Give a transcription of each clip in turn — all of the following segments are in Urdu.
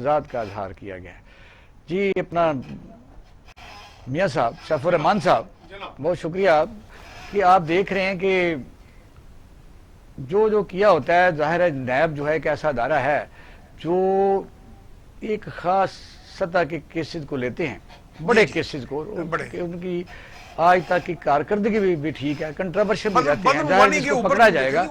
ذات کا اظہار کیا گیا ہے۔ جی اپنا میاں صاحب شفیع الرحمان صاحب بہت شکریہ کہ آپ دیکھ رہے ہیں کہ جو کیا ہوتا ہے، ظاہر ہے نیب جو ہے ایک ایسا ادارہ ہے جو ایک خاص سطح کے کیسز کو لیتے ہیں، بڑے کیسز کو، ان کی آج تک کی کارکردگی بھی ٹھیک ہے، کنٹروورشل بھی رہتے ہیں، ظاہر جس کو پکڑا جائے گا،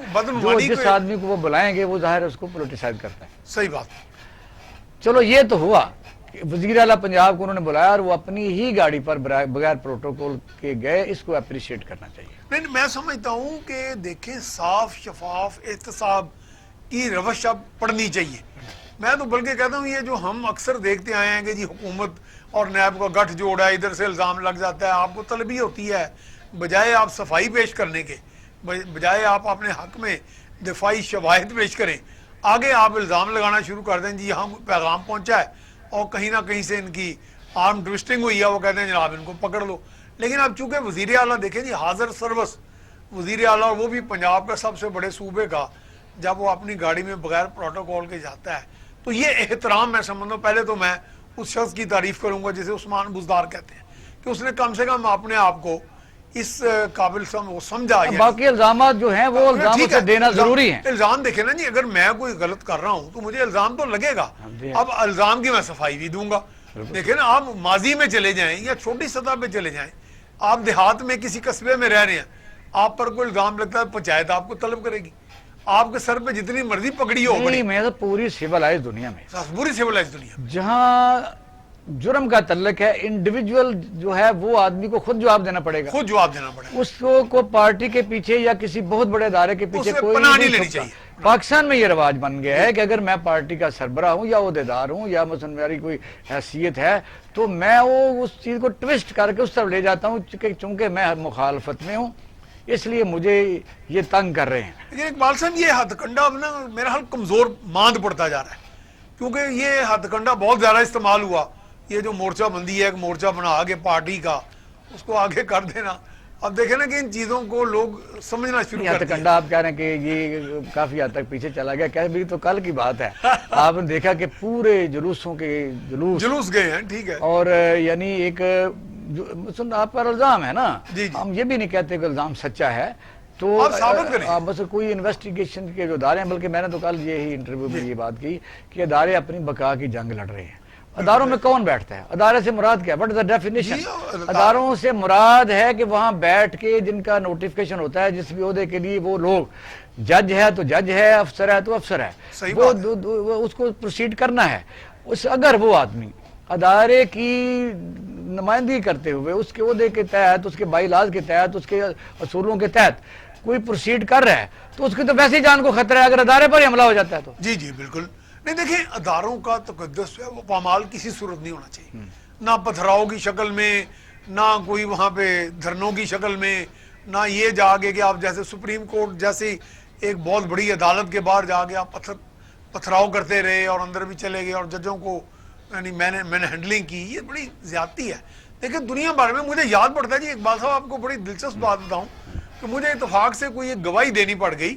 جس آدمی کو وہ بلائیں گے وہ ظاہر اس کو پولیٹیسائز کرتا ہے۔ صحیح بات۔ چلو یہ تو ہوا کہ وزیر اعلیٰ پنجاب کو انہوں نے بلایا اور وہ اپنی ہی گاڑی پر بغیر پروٹوکول کے گئے، اس کو اپریشیٹ کرنا چاہیے۔ نہیں، میں سمجھتا ہوں کہ دیکھیں صاف شفاف احتساب کی روش اب پڑھنی چاہیے۔ میں تو بلکہ کہتا ہوں یہ جو ہم اکثر دیکھتے آئے ہیں کہ جی حکومت اور نیب کا گٹھ جوڑا ہے، ادھر سے الزام لگ جاتا ہے، آپ کو طلبی ہوتی ہے، بجائے آپ صفائی پیش کرنے کے، بجائے آپ اپنے حق میں دفاعی شواہد پیش کریں، آگے آپ الزام لگانا شروع کر دیں جی یہاں پیغام پہنچا ہے اور کہیں نہ کہیں سے ان کی آرم ٹوسٹنگ ہوئی ہے، وہ کہتے ہیں جناب ان کو پکڑ لو۔ لیکن اب چونکہ وزیر اعلیٰ دیکھیں جی حاضر سروس وزیر اعلیٰ، اور وہ بھی پنجاب کا سب سے بڑے صوبے کا، جب وہ اپنی گاڑی میں بغیر پروٹوکول کے جاتا ہے تو یہ احترام میں سمجھتا ہوں۔ پہلے تو میں اس شخص کی تعریف کروں گا جسے عثمان بزدار کہتے ہیں کہ اس نے کم سے کم اپنے آپ کو اس قابل سمجھا۔ باقی الزامات جو ہیں وہ الزاموں سے دینا ضروری ہیں۔ الزام دیکھیں نا جی، اگر میں کوئی غلط کر رہا ہوں تو مجھے الزام تو لگے گا، اب الزام کی میں صفائی بھی دوں گا۔ دیکھیں نا، آپ ماضی میں چلے جائیں یا چھوٹی سطح پہ چلے جائیں، آپ دیہات میں کسی قصبے میں رہ رہے ہیں، آپ پر کوئی الزام لگتا ہے، پنچایت آپ کو طلب کرے گی، آپ کے سر پہ جتنی مرضی پکڑی ہو بڑی۔ میں تو پوری سیولائز دنیا میں، پوری سیولائز دنیا میں جہاں جرم کا تعلق ہے، انڈیویجول جو ہے وہ آدمی کو خود جواب دینا پڑے گا، خود جواب دینا پڑے گا، اس کو پارٹی کے پیچھے یا کسی بہت بڑے ادارے کے پیچھے کوئی پناہ نہیں نہیں لینی چھپتا۔ چاہیے۔ پاکستان میں یہ رواج بن گیا ہے کہ اگر میں پارٹی کا سربراہ ہوں یا عہدیدار ہوں یا مثلا میری کوئی حیثیت ہے تو میں وہ اس چیز کو ٹوسٹ کر کے اس طرف لے جاتا ہوں، چونکہ میں مخالفت میں ہوں، اس لیے مجھے یہ تنگ کر رہے ہیں۔ لیکن اقبال صاحب یہ ہتھ کنڈا اب نا میرا حال کمزور ماند پڑتا جا رہا ہے، کیونکہ یہ ہتھ کنڈا بہت زیادہ استعمال ہوا۔ یہ جو مورچہ بندی ہے، ایک مورچہ بنا آگے پارٹی کا، اس کو آگے کر دینا۔ اب دیکھیں نا کہ ان چیزوں کو لوگ سمجھنا شروع کر دیا۔ کنڈا آپ کہہ رہے ہیں کہ یہ کافی حد تک پیچھے چلا گیا، کہ بھی تو کل کی بات ہے، آپ نے دیکھا کہ پورے جلوسوں کے جلوس گئے ہیں، ٹھیک ہے، اور یعنی ایک آپ پر الزام ہے نا، ہم یہ بھی نہیں کہتے کہ الزام سچا ہے، تو آپ بس کوئی انویسٹیگیشن کے جو ادارے ہیں، بلکہ میں نے تو کل یہی انٹرویو میں یہ بات کی کہ ادارے اپنی بقا کی جنگ لڑ رہے ہیں۔ اداروں میں کون بیٹھتا ہے؟ ادارے سے مراد کیا ہے؟ What is the definition? اداروں سے مراد ہے کہ وہاں بیٹھ کے جن کا نوٹیفکیشن ہوتا ہے جس بھی عہدے کے لیے، وہ لوگ، جج ہے تو جج ہے، افسر ہے تو افسر ہے، وہ اس کو پروسیڈ کرنا ہے۔ اگر وہ آدمی ادارے کی نمائندگی کرتے ہوئے اس کے عہدے کے تحت، اس کے بائی لاز کے تحت، اس کے اصولوں کے تحت کوئی پروسیڈ کر رہا ہے تو اس کی تو ویسے ہی جان کو خطرہ ہے اگر ادارے پر ہی حملہ ہو جاتا ہے تو۔ جی جی بالکل نہیں، دیکھیں اداروں کا تقدس ہے وہ پامال کسی صورت نہیں ہونا چاہیے، نہ پتھراؤ کی شکل میں، نہ کوئی وہاں پہ دھرنوں کی شکل میں، نہ یہ جا کے کہ آپ جیسے سپریم کورٹ جیسے ایک بہت بڑی عدالت کے باہر جا کے آپ پتھراؤ کرتے رہے اور اندر بھی چلے گئے اور ججوں کو یعنی میں نے ہینڈلنگ کی، یہ بڑی زیادتی ہے۔ لیکن دنیا بھر میں مجھے یاد پڑتا ہے جی، اقبال صاحب آپ کو بڑی دلچسپ بات بتاؤں کہ مجھے اتفاق سے کوئی ایک گواہی دینی پڑ گئی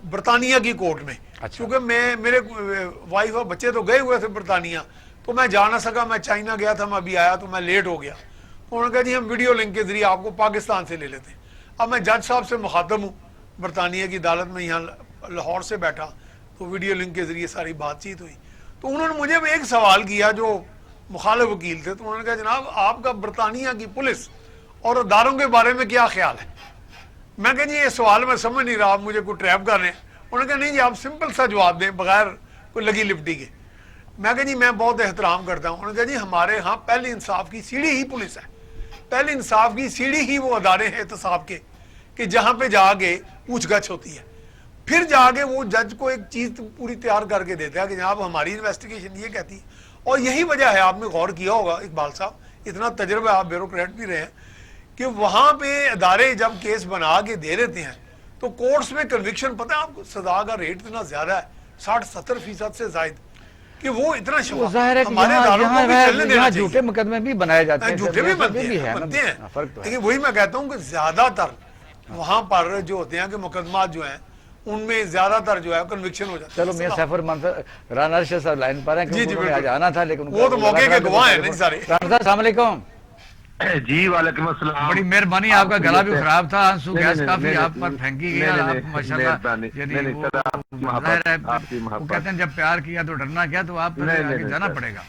برطانیہ کی کورٹ میں، کیونکہ میرے وائف اور بچے تو گئے ہوئے تھے برطانیہ، تو میں جا نہ سکا، میں چائنا گیا تھا، میں ابھی آیا تو میں لیٹ ہو گیا، تو انہوں نے کہا جی ہم ویڈیو لنک کے ذریعے آپ کو پاکستان سے لے لیتے ہیں۔ اب میں جج صاحب سے مخاطب ہوں برطانیہ کی عدالت میں، یہاں لاہور سے بیٹھا، تو ویڈیو لنک کے ذریعے ساری بات چیت ہوئی، تو انہوں نے مجھے ایک سوال کیا جو مخالف وکیل تھے، تو انہوں نے کہا جناب آپ کا برطانیہ کی پولیس اور اداروں کے بارے میں کیا خیال ہے؟ میں کہا جی یہ سوال میں سمجھ نہیں رہا، آپ مجھے کوئی ٹریپ کر رہے ہیں۔ انہوں نے کہا نہیں جی آپ سمپل سا جواب دیں بغیر کوئی لگی لپٹی کے۔ میں کہا جی میں بہت احترام کرتا ہوں۔ انہوں نے کہا جی ہمارے ہاں پہلی انصاف کی سیڑھی ہی پولیس ہے، پہلی انصاف کی سیڑھی ہی وہ ادارے ہیں احتساب کے کہ جہاں پہ جا کے پوچھ گچھ ہوتی ہے، پھر جا کے وہ جج کو ایک چیز پوری تیار کر کے دیتا ہے کہ جناب ہماری انویسٹیگیشن یہ کہتی ہے۔ اور یہی وجہ ہے، آپ نے غور کیا ہوگا اقبال صاحب، اتنا تجربہ آپ بیوروکریٹ بھی رہے ہیں، کہ وہاں پہ ادارے جب کیس بنا کے دے دیتے ہیں تو کورٹس میں کنوکشن، پتہ ہے آپ کو سزا کا ریٹ اتنا زیادہ ہے 60-70% سے زائد، کہ وہ اتنا شفاف ہمارے اداروں کو بھی چلنے دینا چاہیے۔ جھوٹے مقدمے بھی بنائے جاتے ہیں، جھوٹے بھی بنتے ہیں، لیکن وہی میں کہتا ہوں کہ زیادہ تر وہاں پر جو ہوتے ہیں کہ مقدمات جو ہیں ان میں زیادہ تر جو ہے کنوکشن ہو جاتا ہے. چلو میاں سیف الرحمان رانا ارشد صاحب لائن پر ہیں کیونکہ انہوں نے آج آنا تھا لیکن وہ تو موقع کے گواہ ہیں نہیں سارے. رانا صاحب السلام علیکم. جی وعلیکم السلام. بڑی مہربانی, آپ کا گلا بھی خراب تھا, آنسو گیس کافی آپ پر پھینکی گئی, آپ ماشاءاللہ یعنی وہ کہتے ہیں جب پیار کیا تو ڈرنا کیا, تو آپ آگے جانا پڑے گا.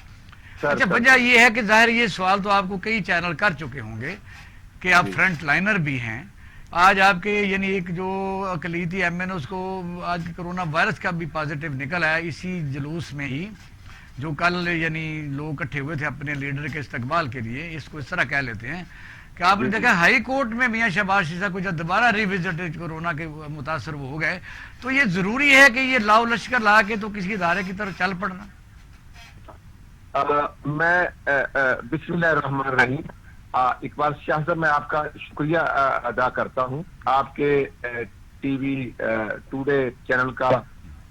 اچھا وجہ یہ ہے کہ ظاہر یہ سوال تو آپ کو کئی چینل کر چکے ہوں گے کہ آپ فرنٹ لائنر بھی ہیں. آج آپ کے یعنی ایک جو اقلیتی ایم این اس کو آج کرونا وائرس کا بھی پازیٹیو نکل آیا اسی جلوس میں ہی جو کل یعنی لوگ اکٹھے ہوئے تھے اپنے لیڈر کے استقبال کے لیے, اس کو اس طرح کہہ لیتے ہیں کہ آپ نے دیکھا ہائی کورٹ میں میاں شہباز شریف کو جب دوبارہ ریوزٹ کورونا کے متاثر وہ ہو گئے, تو یہ ضروری ہے کہ یہ لاؤ لشکر لا کے تو کسی ادارے کی طرف چل پڑنا. میں بسم اللہ الرحمن الرحیم. اقبال شاہ صاحب میں آپ کا شکریہ ادا کرتا ہوں. آپ کے ٹی وی ٹوڈے چینل کا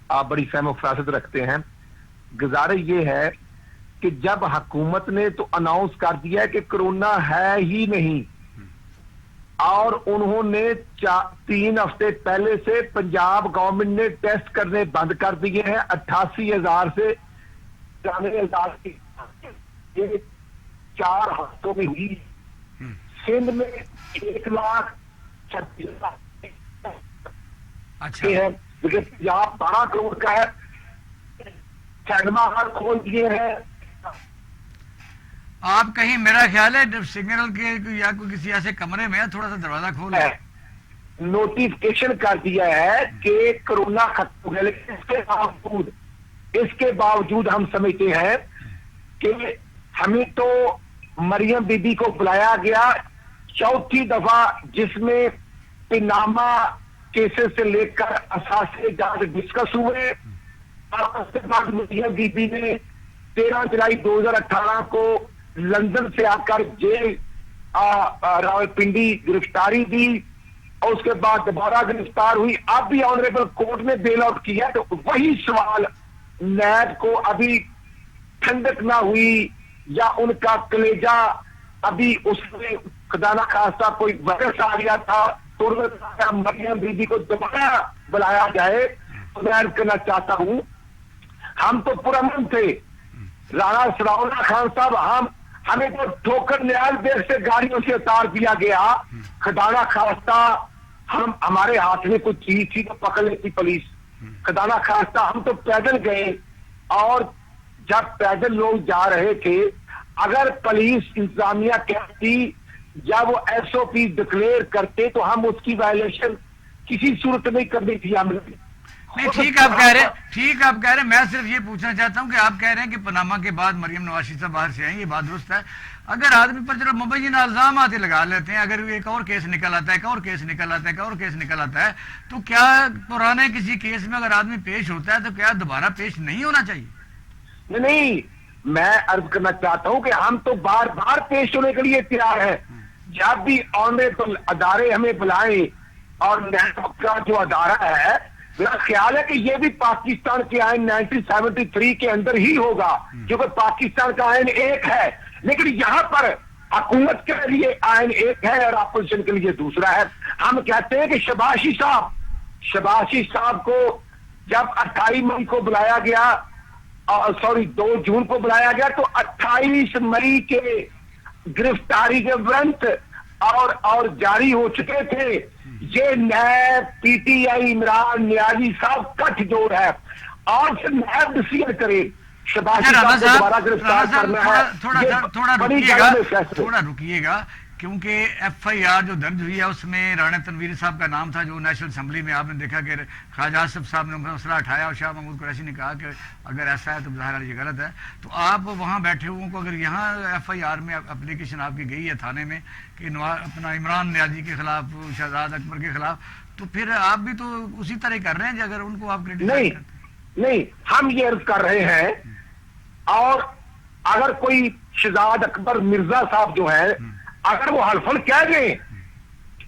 آپ بڑی فہم و فراست رکھتے ہیں. گزارش یہ ہے کہ جب حکومت نے تو اناؤنس کر دیا ہے کہ کرونا ہے ہی نہیں, اور انہوں نے 3 ہفتے پہلے سے پنجاب گورنمنٹ نے ٹیسٹ کرنے بند کر دیے ہیں 88,000 سے 90,000 کی, یہ 4 ہفتوں میں ہوئی. سندھ میں 1,36,000 ہے, لیکن پنجاب 12 کروڑ کا ہے. سینما ہال کھول دیے ہیں. آپ کہیں میرا خیال ہے سگنل کے یا کوئی کسی ایسے کمرے میں تھوڑا سا دروازہ کھول ہے, نوٹیفکیشن کر دیا ہے کہ کرونا ختم ہو گیا, لیکن اس کے باوجود ہم سمجھتے ہیں کہ ہمیں تو مریم بی بی کو بلایا گیا 4تھی دفعہ, جس میں پنامہ کیسز سے لے کر اساسی جانچ ڈسکس ہوئے, اور اس کے بعد مریم بی بی نے 13 جولائی 2018 کو لندن سے آ کر جیل راولپنڈی گرفتاری دی, اور اس کے بعد دوبارہ گرفتار ہوئی. اب بھی آنریبل کورٹ نے بیل آؤٹ کیا. تو وہی سوال نیب کو ابھی ٹھنڈک نہ ہوئی یا ان کا کلیجہ ابھی اس میں خدا نہ خواستہ کوئی وائرس آ گیا تھا تو مریم بی بی کو دوبارہ بلایا جائے. میں کرنا چاہتا ہوں ہم تو پرامن تھے, رانا ثناءاللہ خان صاحب ہمیں تو ٹھوکر نیال بیگ سے گاڑیوں سے اتار دیا گیا. خدا نہ خواستہ ہمارے ہاتھ میں کوئی چیز تھی تو پکڑ لیتی پولیس. خدا نہ خواستہ ہم تو پیدل گئے, اور جب پیدل لوگ جا رہے تھے اگر پولیس انتظامیہ کہتی یا وہ ایس او پی ڈکلیئر کرتے تو ہم اس کی وائلیشن کسی صورت نہیں کرنی تھی. ہم نہیں ٹھیک آپ کہہ رہے ہیں, میں صرف یہ پوچھنا چاہتا ہوں کہ آپ کہہ رہے ہیں کہ پناما کے بعد مریم نواز شریف صاحب باہر سے آئیں, یہ بات درست ہے. اگر آدمی پر چلو مبینہ الزامات لگا لیتے ہیں, اگر ایک اور کیس نکل آتا ہے, ایک اور کیس نکل آتا ہے, ایک اور کیس نکل آتا ہے, تو کیا پرانے کسی کیس میں اگر آدمی پیش ہوتا ہے تو کیا دوبارہ پیش نہیں ہونا چاہیے؟ نہیں, میں عرض کرنا چاہتا ہوں کہ ہم تو بار بار پیش ہونے کے لیے تیار ہیں. جب بھی آنریبل ادارے ہمیں بلائیں, اور نیب کا جو ادارہ ہے میرا خیال ہے کہ یہ بھی پاکستان کے آئین 1973 کے اندر ہی ہوگا, کیونکہ پاکستان کا آئین ایک ہے, لیکن یہاں پر حکومت کے لیے آئین ایک ہے اور اپوزیشن کے لیے دوسرا ہے. ہم کہتے ہیں کہ شباشی صاحب کو جب 28 مئی کو بلایا گیا, 2 جون کو بلایا گیا, تو 28 مئی کے گرفتاری کے وارنٹ اور جاری ہو چکے تھے. یہ نیب پی ٹی آئی عمران نیازی صاحب کٹ جوڑ ہے, اور پھر نیب ڈسیزن کرے شباشی صاحب کو دوبارہ گرفتار کرنا ہے. تھوڑا رکیے گا, کیونکہ ایف آئی آر جو درج ہوئی ہے اس میں رانا تنویر صاحب کا نام تھا, جو نیشنل اسمبلی میں آپ نے دیکھا کہ خواجہ آصف صاحب نے مسئلہ اٹھایا اور شاہ محمود قریشی نے کہا کہ اگر ایسا ہے تو ظاہر یہ غلط ہے. تو آپ وہاں بیٹھے ہوئے کو اگر یہاں ایف آئی آر میں اپلیکیشن آپ کی گئی ہے تھانے میں کہ اپنا عمران نیازی کے خلاف, شہزاد اکبر کے خلاف, تو پھر آپ بھی تو اسی طرح کر رہے ہیں اگر ان کو آپ نہیں, ہم یہ عرض کر رہے ہیں. اور اگر کوئی شہزاد اکبر مرزا صاحب جو ہے اگر وہ حلفاً کہہ دیں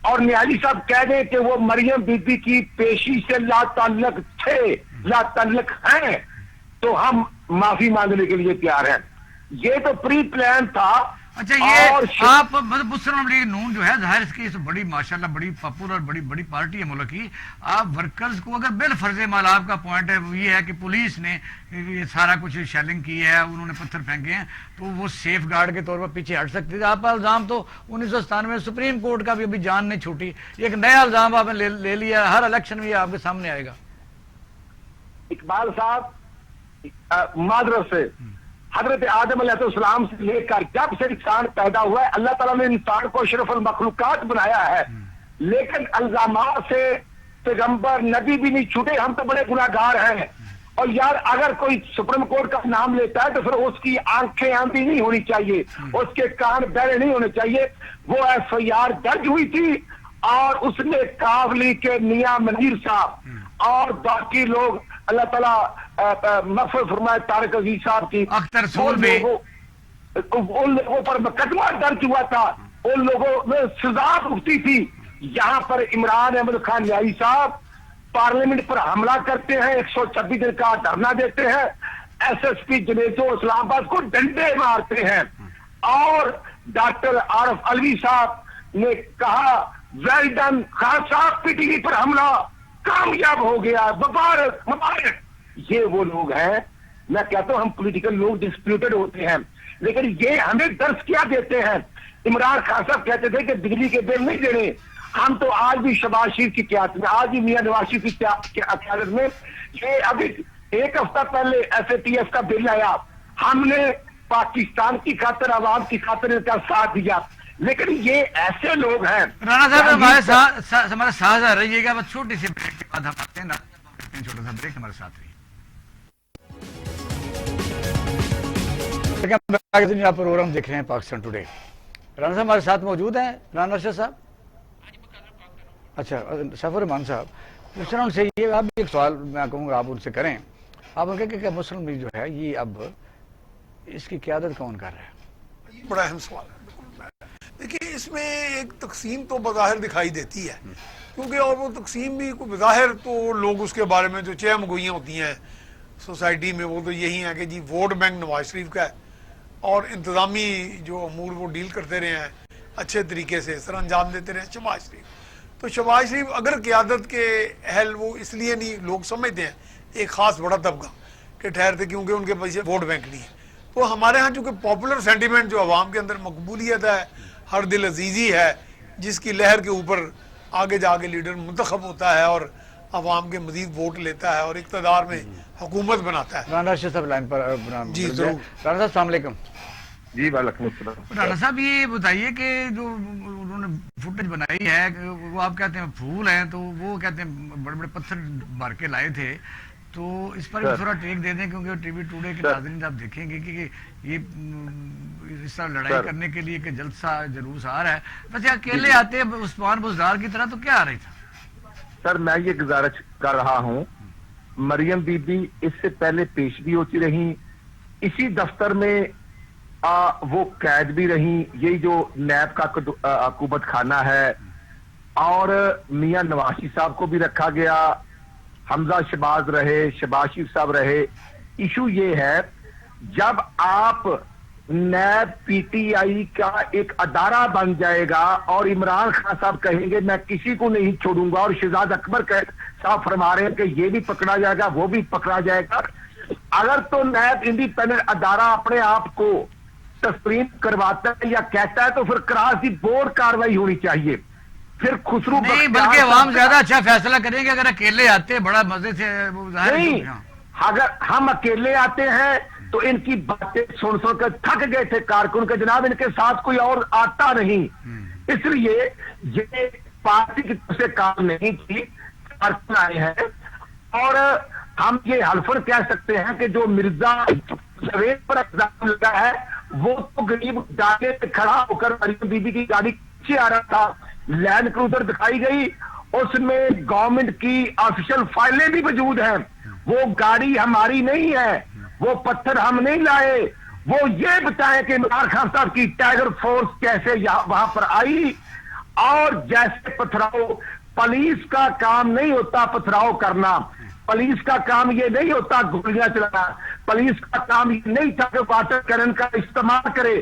اور نیازی صاحب کہہ دیں کہ وہ مریم بی بی کی پیشی سے لا تعلق تھے, لا تعلق ہیں, تو ہم معافی مانگنے کے لیے تیار ہیں. یہ تو پری پلان تھا اچھا یہ آپ مسلم لیگ نون جو ہے ظاہر اس کی بڑی ماشاءاللہ بڑی پاپولر بڑی پارٹی ہے ملک کی. آپ ورکرز کو اگر بالفرض مال آپ کا پوائنٹ ہے وہ یہ ہے کہ پولیس نے یہ سارا کچھ شیلنگ کی ہے, انہوں نے پتھر پھینکے ہیں, تو وہ سیف گارڈ کے طور پر پیچھے ہٹ سکتے تھے. آپ کا الزام تو 1997 سپریم کورٹ کا بھی ابھی جان نہیں چھوٹی, ایک نیا الزام آپ نے لے لیا, ہر الیکشن میں یہ آپ کے سامنے آئے گا. اقبال صاحب معذرت سے حضرت آدم علیہ السلام سے لے کر جب سے انسان پیدا ہوا ہے اللہ تعالیٰ نے انسان کو اشرف المخلوقات بنایا ہے, لیکن الزامات سے پیغمبر نبی بھی نہیں چھوٹے. ہم تو بڑے گناہگار ہیں, اور یار اگر کوئی سپریم کورٹ کا نام لیتا ہے تو پھر اس کی آنکھیں آندھی نہیں ہونی چاہیے, اس کے کان بہرے نہیں ہونے چاہیے. وہ FIR درج ہوئی تھی اور اس نے کاولی کے میاں منیر صاحب اور باقی لوگ اللہ تعالیٰ مغفرت فرمائے طارق عزیز صاحب کی, ان لوگوں پر مقدمہ درج ہوا تھا, ان لوگوں میں سزا بھگتی تھی. یہاں پر عمران احمد خان نیائی صاحب پارلیمنٹ پر حملہ کرتے ہیں, 126 دن کا دھرنا دیتے ہیں, SSP جنیدو اسلام آباد کو ڈنڈے مارتے ہیں, اور ڈاکٹر عارف علوی صاحب نے کہا ویل ڈن خان صاحب PTV پر حملہ کامیاب ہو گیا, مبارک مبارک. یہ وہ لوگ ہیں, میں کہتا ہوں ہم پولیٹیکل لوگ ڈسپیوٹڈ ہوتے ہیں, لیکن یہ ہمیں درس کیا دیتے ہیں. عمران خان صاحب کہتے تھے کہ بجلی کے بل نہیں دینے, ہم تو آج بھی شہباز شریف کی قیادت میں, آج بھی میاں نواز شریف کی قیادت میں, یہ ابھی ایک ہفتہ پہلے SATF کا بل آیا, ہم نے پاکستان کی خاطر عوام کی خاطر ان کا ساتھ دیا. لیکن یہ ایسے لوگ ہیں. رانا صاحب ہمارے ساتھ رہیے گا, بس چھوٹی سی بریک کے بعد ہم آتے ہیں, چھوٹا سا بریک ہمارے ساتھ رہیے. آپ پروگرام دیکھ رہے ہیں پاکستان ٹوڈے. رانا صاحب ہمارے ساتھ موجود ہیں, رانا ارشد صاحب. اچھا سفر رحمان صاحب, ان سے یہ آپ بھی ایک سوال میں کہوں گا آپ ان سے کریں. آپ ان کہ مسلم لیگ جو ہے یہ اب اس کی قیادت کون کر رہا ہے؟ یہ بڑا اہم سوال ہے. دیکھیے اس میں ایک تقسیم تو بظاہر دکھائی دیتی ہے, کیونکہ اور وہ تقسیم بھی بظاہر تو لوگ اس کے بارے میں جو چہم گوئیاں ہوتی ہیں سوسائٹی میں وہ تو یہی ہیں کہ جی ووٹ بینک نواز شریف کا ہے, اور انتظامی جو امور وہ ڈیل کرتے رہے ہیں اچھے طریقے سے سر انجام دیتے رہے ہیں شہباز شریف. تو شہباز شریف اگر قیادت کے اہل وہ اس لیے نہیں لوگ سمجھتے ہیں ایک خاص بڑا طبقہ کہ ٹھہرتے کیونکہ ان کے پیچھے ووٹ بینک نہیں ہے. تو ہمارے ہاں چونکہ پاپولر سینٹیمنٹ جو عوام کے اندر مقبولیت ہے, ہر دل عزیزی ہے, جس کی لہر کے اوپر آگے جا کے لیڈر منتخب ہوتا ہے اور عوام کے مزید ووٹ لیتا ہے اور اقتدار میں حکومت بناتا ہے. رانا ارشد صاحب لائن پر. جی ضرور. رانا صاحب السلام علیکم. جی وعلیکم السلام. رانا صاحب یہ بتائیے کہ جو انہوں نے فوٹیج بنائی ہے وہ آپ کہتے ہیں پھول ہیں, تو وہ کہتے ہیں بڑے بڑے پتھر بھر کے لائے تھے, تو اس پر بھی تھوڑا ٹیک دے دیں کیونکہ ٹی وی ٹوڈے کے ناظرین آپ دیکھیں گے کہ یہ اس طرح لڑائی کرنے کے لیے کہ جلسہ جلوس آ رہا ہے. ویسے اکیلے آتے عثمان بزدار کی طرح تو کیا آ رہی تھا؟ سر میں یہ گزارش کر رہا ہوں, مریم بی بی اس سے پہلے پیش بھی ہوتی رہی, اسی دفتر میں وہ قید بھی رہی, یہی جو نیب کا حکومت خانہ ہے, اور میاں نواز شریف صاحب کو بھی رکھا گیا, حمزہ شہباز رہے, شہباز شریف صاحب رہے. ایشو یہ ہے جب آپ نیب PTI کا ایک ادارہ بن جائے گا اور عمران خان صاحب کہیں گے میں کسی کو نہیں چھوڑوں گا, اور شہزاد اکبر صاحب فرما رہے ہیں کہ یہ بھی پکڑا جائے گا وہ بھی پکڑا جائے گا, اگر تو نیب انڈیپینڈنٹ ادارہ اپنے آپ کو تسلیم کرواتا ہے یا کہتا ہے تو پھر کراس دی بورڈ کاروائی ہونی چاہیے. پھر خسرو نہیں بلکہ عوام زیادہ اچھا فیصلہ کریں گے اگر اکیلے آتے, بڑا مزے سے. نہیں, اگر ہم اکیلے آتے ہیں تو ان کی باتیں سن سن کر تھک گئے تھے کارکن کے, جناب ان کے ساتھ کوئی اور آتا نہیں, اس لیے یہ پارٹی کی طرف سے کام نہیں کی, کارکن آئے ہیں. اور ہم یہ حلفاً کہہ سکتے ہیں کہ جو مرزا جاوید پر الزام لگا ہے وہ تو غریب ڈاکے سے کھڑا ہو کر مریم بی بی کی گاڑی پیچھے آ رہا تھا, لینڈ کروزر دکھائی گئی, اس میں گورنمنٹ کی آفیشل فائلیں بھی موجود ہیں, وہ گاڑی ہماری نہیں ہے, وہ پتھر ہم نہیں لائے. وہ یہ بتائیں کہ عمران خان صاحب کی ٹائیگر فورس کیسے وہاں پر آئی, اور جیسے پتھراؤ, پولیس کا کام نہیں ہوتا پتھراؤ کرنا, پولیس کا کام یہ نہیں ہوتا گولیاں چلانا, پولیس کا کام یہ نہیں تھا کہ واٹر کینن کا استعمال کرے.